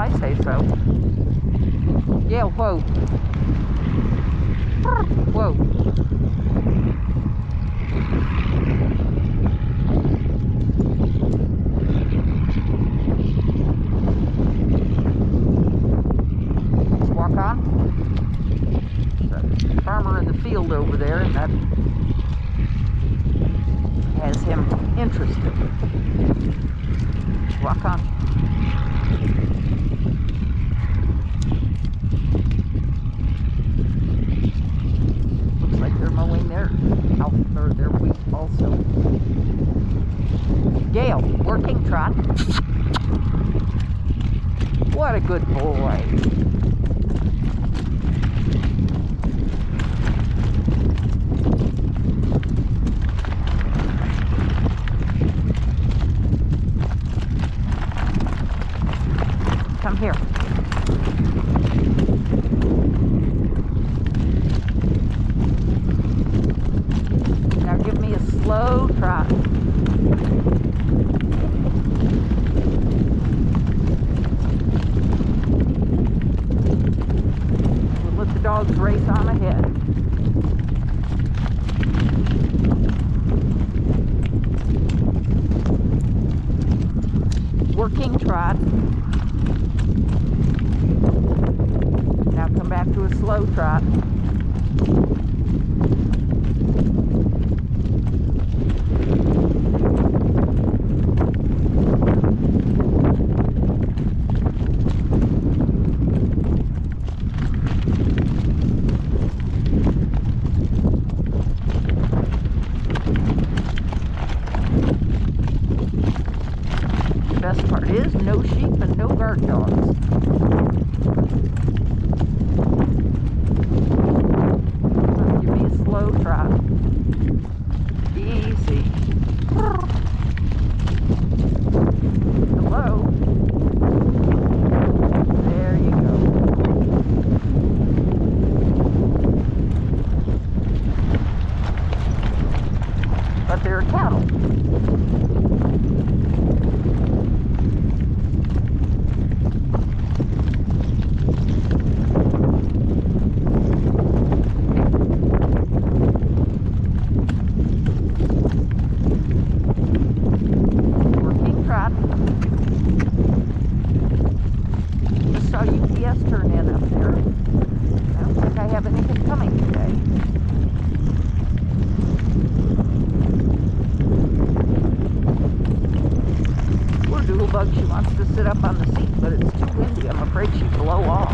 I say so. Gale, whoa. Whoa. Walk on. There's a farmer in the field over there, and that has him interested. Walk on. Looks like they're mowing their wheat also. Gale, working trot. What a good boy. Come here. Now give me a slow trot. We'll let the dogs race on ahead. Working trot. Now come back to a slow trot. The best part is no sheep and no guard dogs. Give me a slow trot. Easy. Hello. There you go. But they're cattle. Just saw UPS turn in up there. I don't think I have anything coming today. Poor Doodlebug, she wants to sit up on the seat, but it's too windy. I'm afraid she'd blow off.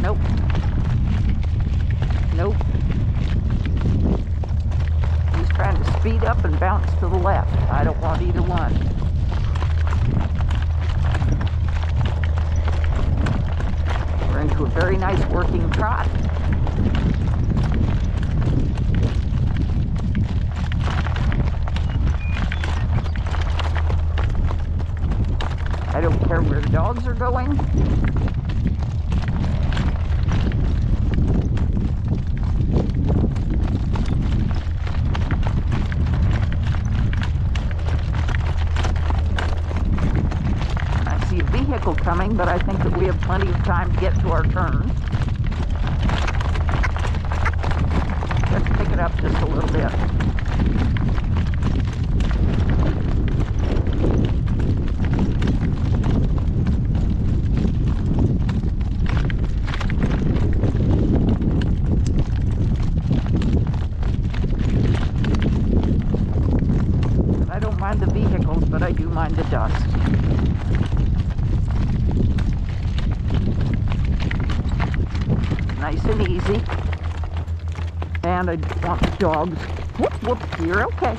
Nope. Nope. He's trying to speed up and bounce to the left. I don't want either one. We're into a very nice working trot. I don't care where the dogs are going. Vehicle coming, but I think that we have plenty of time to get to our turn. Let's pick it up just a little bit. I don't mind the vehicles, but I do mind the dust. Nice and easy. And I want the dogs. Whoop, whoop, you're okay.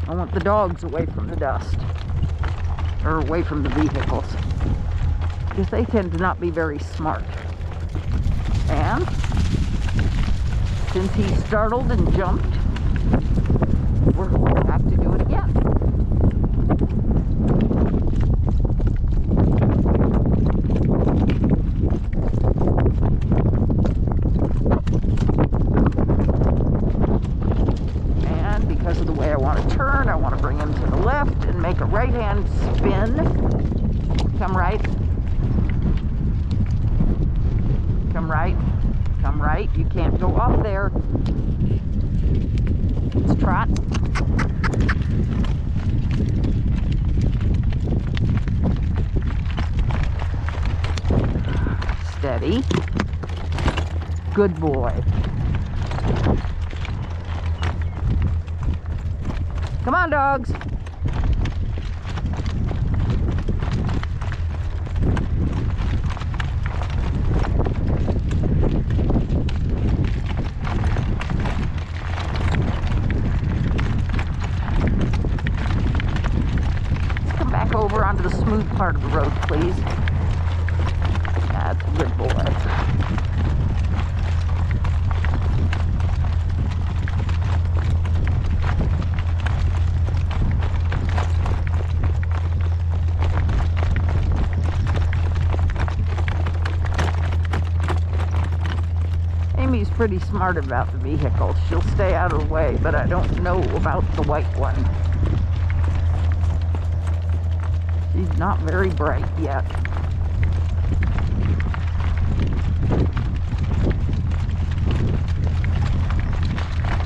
I want the dogs away from the dust. Or away from the vehicles. Because they tend to not be very smart. And since he startled and jumped, we're going to have to do it again. them to the left and make a right-hand spin. Come right. Come right. Come right. You can't go up there. Let's trot. Steady. Good boy. Come on, dogs. Let's come back over onto the smooth part of the road, please. That's a good boy. Amy's pretty smart about the vehicle. She'll stay out of the way, but I don't know about the white one. She's not very bright yet.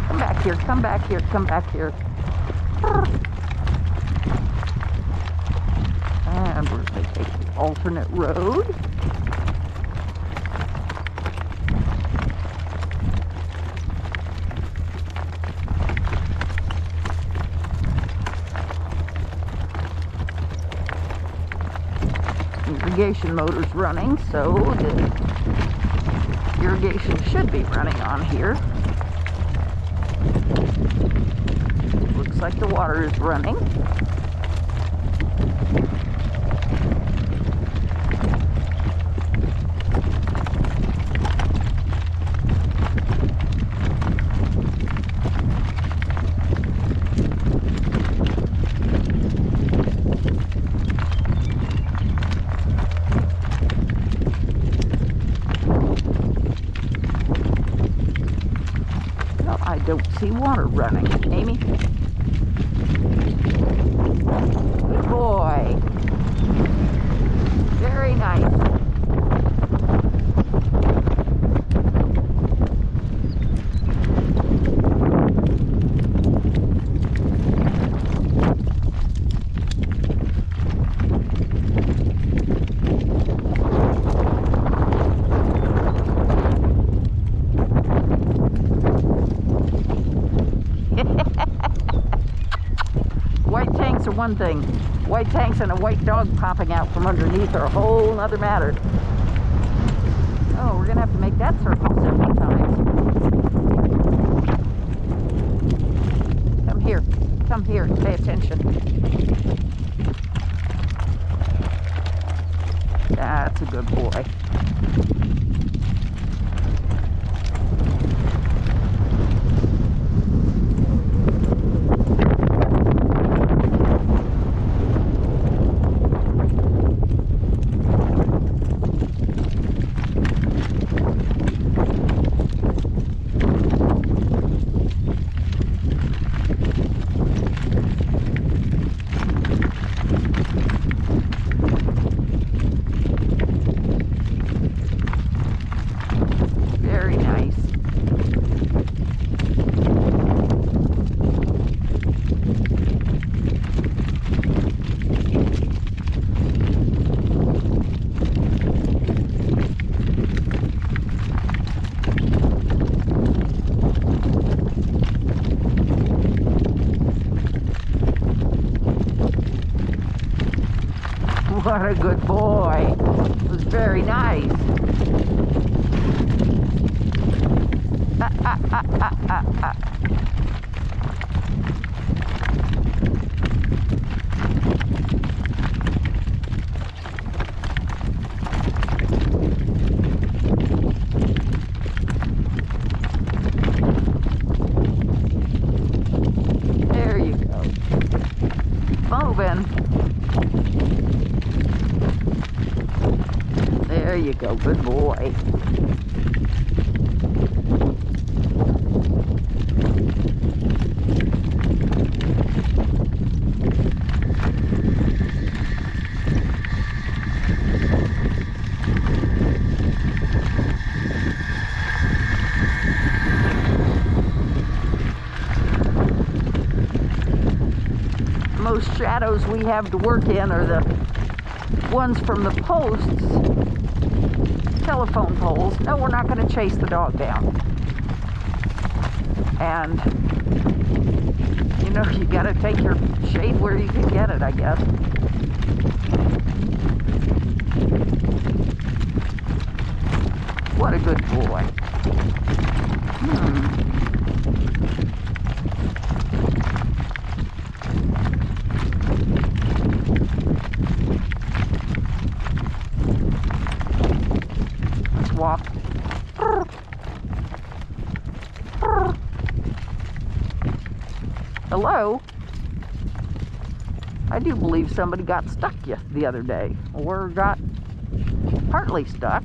Come back here, come back here, come back here. And we're going to take the alternate road. Irrigation motor's running, so the irrigation should be running on here. Looks like the water is running. I don't see water running. Amy? Good boy. Very nice. White tanks are one thing. White tanks and a white dog popping out from underneath are a whole other matter. Oh, we're gonna have to make that circle several times. Come here. Come here and pay attention. That's a good boy. What a good boy. It was very nice. There you go. Moving. There you go, good boy. shadows we have to work in are the ones from the posts, telephone poles. No, we're not going to chase the dog down. And, you know, you got to take your shade where you can get it, I guess. What a good boy. Let's walk. Hello? I do believe somebody got stuck the other day, or got partly stuck.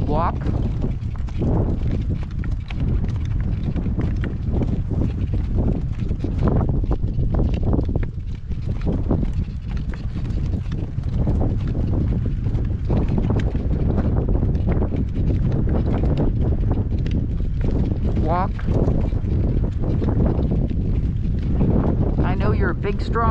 Walk. Walk. I know you're a big, strong